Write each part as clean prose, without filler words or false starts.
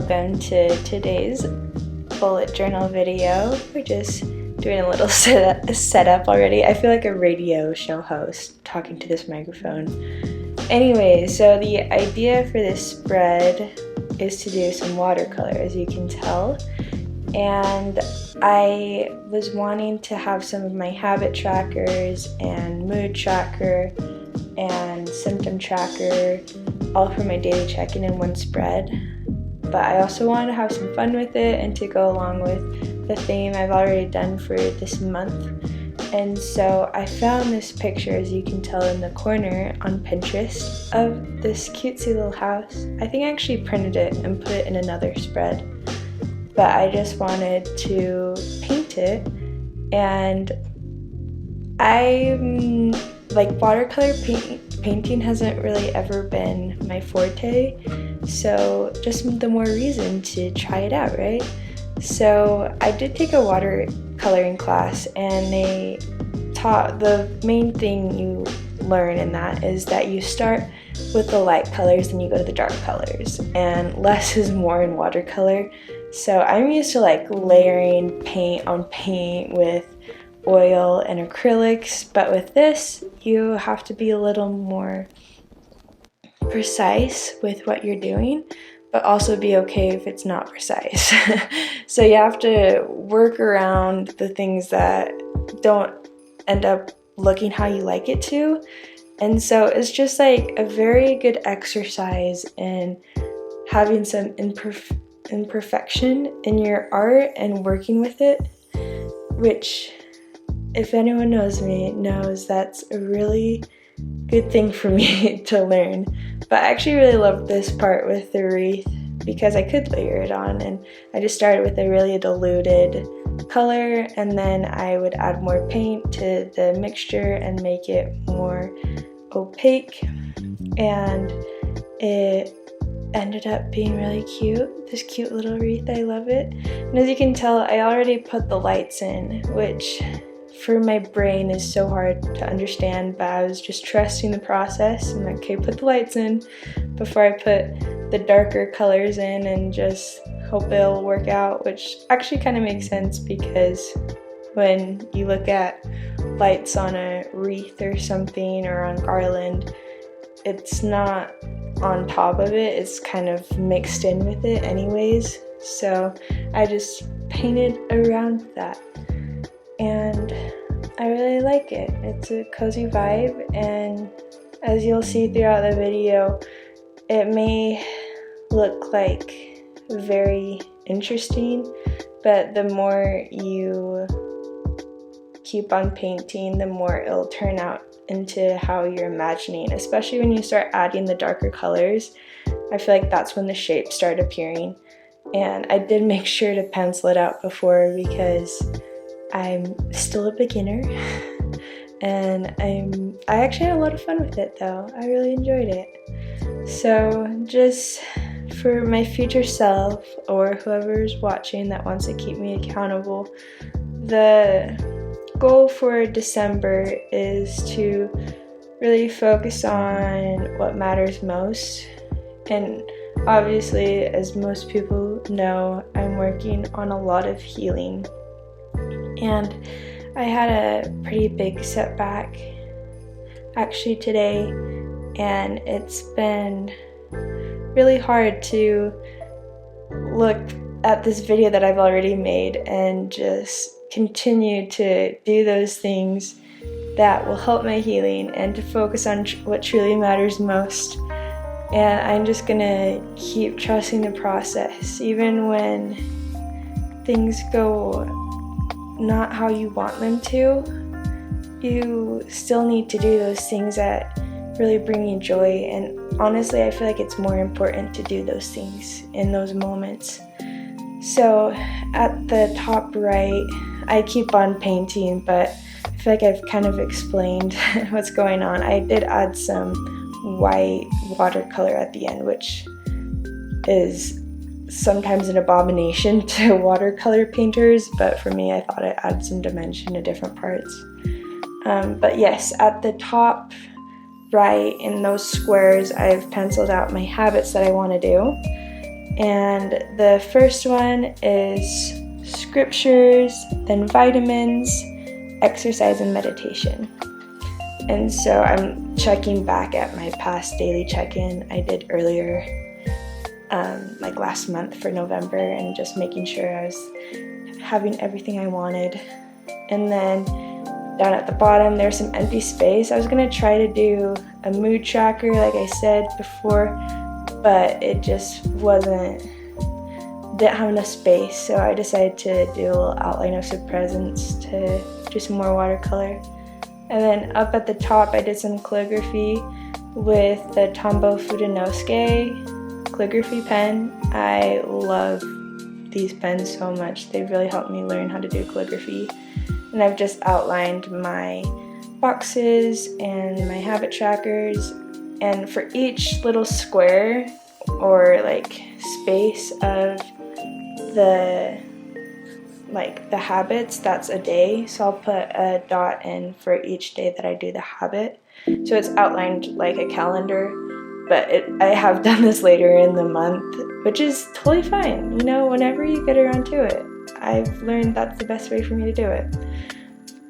welcome to today's bullet journal video. We're just doing a little setup already. I feel like a radio show host talking to this microphone. Anyway, so the idea for this spread is to do some watercolor, as you can tell. And I was wanting to have some of my habit trackers and mood tracker and symptom tracker all for my daily check-in in one spread. But I also wanted to have some fun with it and to go along with the theme I've already done for this month. And so I found this picture, as you can tell in the corner on Pinterest, of this cutesy little house. I think I actually printed it and put it in another spread. But I just wanted to paint it, and watercolor painting hasn't really ever been my forte, so just the more reason to try it out, right? So I did take a watercoloring class, and they taught the main thing you learn in that is that you start with the light colors and you go to the dark colors, and less is more in watercolor. So I'm used to layering paint on paint with oil and acrylics, but with this you have to be a little more precise with what you're doing, but also be okay if it's not precise. So you have to work around the things that don't end up looking how you like it to. And so it's just a very good exercise in having some imperfection in your art and working with it, which, if anyone knows me, knows that's a really good thing for me to learn. But I actually really loved this part with the wreath because I could layer it on, and I just started with a really diluted color, and then I would add more paint to the mixture and make it more opaque, and it ended up being really cute. This cute little wreath, I love it. And as you can tell, I already put the lights in, which for my brain is so hard to understand, but I was just trusting the process. I'm like, okay, put the lights in before I put the darker colors in and just hope it'll work out, which actually kind of makes sense because when you look at lights on a wreath or something or on garland, it's not on top of it, it's kind of mixed in with it anyways. So I just painted around that, and I really like it. It's a cozy vibe, and as you'll see throughout the video, it may look very interesting, but the more you keep on painting, the more it'll turn out into how you're imagining, especially when you start adding the darker colors. I feel like that's when the shapes start appearing, and I did make sure to pencil it out before because I'm still a beginner, and I actually had a lot of fun with it though. I really enjoyed it. So just for my future self, or whoever's watching that wants to keep me accountable, the goal for December is to really focus on what matters most. And obviously, as most people know, I'm working on a lot of healing, and I had a pretty big setback actually today, and it's been really hard to look at this video that I've already made and just continue to do those things that will help my healing and to focus on what truly matters most. And I'm just gonna keep trusting the process, even when things go not how you want them to. You still need to do those things that really bring you joy, and honestly I feel like it's more important to do those things in those moments. So at the top right, I keep on painting, but I feel like I've kind of explained what's going on. I did add some white watercolor at the end, which is sometimes an abomination to watercolor painters, but for me I thought it added some dimension to different parts. But yes, at the top right in those squares I've penciled out my habits that I want to do. And the first one is scriptures, then vitamins, exercise, and meditation. And so I'm checking back at my past daily check-in I did earlier, like last month for November, and just making sure I was having everything I wanted. And then down at the bottom there's some empty space. I was gonna try to do a mood tracker like I said before, but it just didn't have enough space, so I decided to do a little outline of some presents to do some more watercolor. And then up at the top I did some calligraphy with the Tombow Fudenosuke calligraphy pen. I love these pens so much. They really helped me learn how to do calligraphy. And I've just outlined my boxes and my habit trackers, and for each little square or like space of the habits, that's a day. So I'll put a dot in for each day that I do the habit. So it's outlined like a calendar, but I have done this later in the month, which is totally fine. Whenever you get around to it. I've learned that's the best way for me to do it.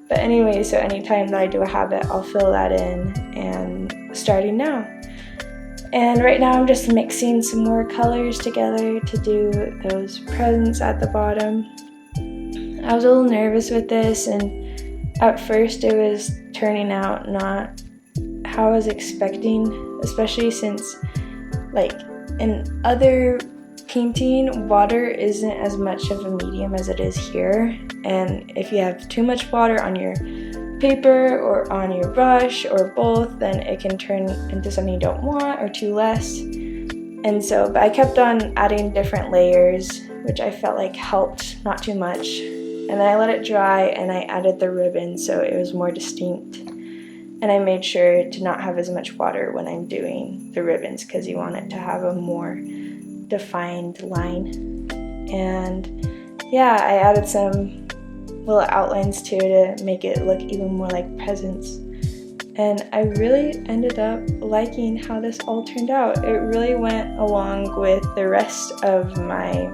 But anyway, so anytime that I do a habit, I'll fill that in, and starting now. And right now I'm just mixing some more colors together to do those presents at the bottom. I was a little nervous with this, and at first it was turning out not how I was expecting, especially since like in other painting, water isn't as much of a medium as it is here, and if you have too much water on your paper or on your brush or both, then it can turn into something you don't want, or too less. And so, but I kept on adding different layers, which I felt like helped, not too much. And then I let it dry and I added the ribbon so it was more distinct. And I made sure to not have as much water when I'm doing the ribbons, because you want it to have a more defined line. And yeah, I added some little outlines too to make it look even more like presents. And I really ended up liking how this all turned out. It really went along with the rest of my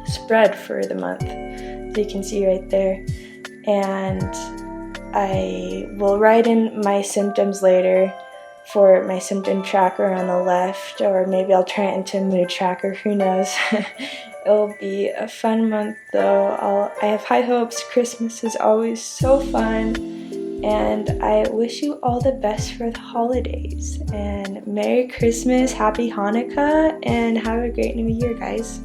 spread for the month, so you can see right there. And I will write in my symptoms later for my symptom tracker on the left, or maybe I'll turn it into a mood tracker, who knows. It'll be a fun month though. I have high hopes. Christmas is always so fun, and I wish you all the best for the holidays. And Merry Christmas, Happy Hanukkah, and have a great New Year, guys.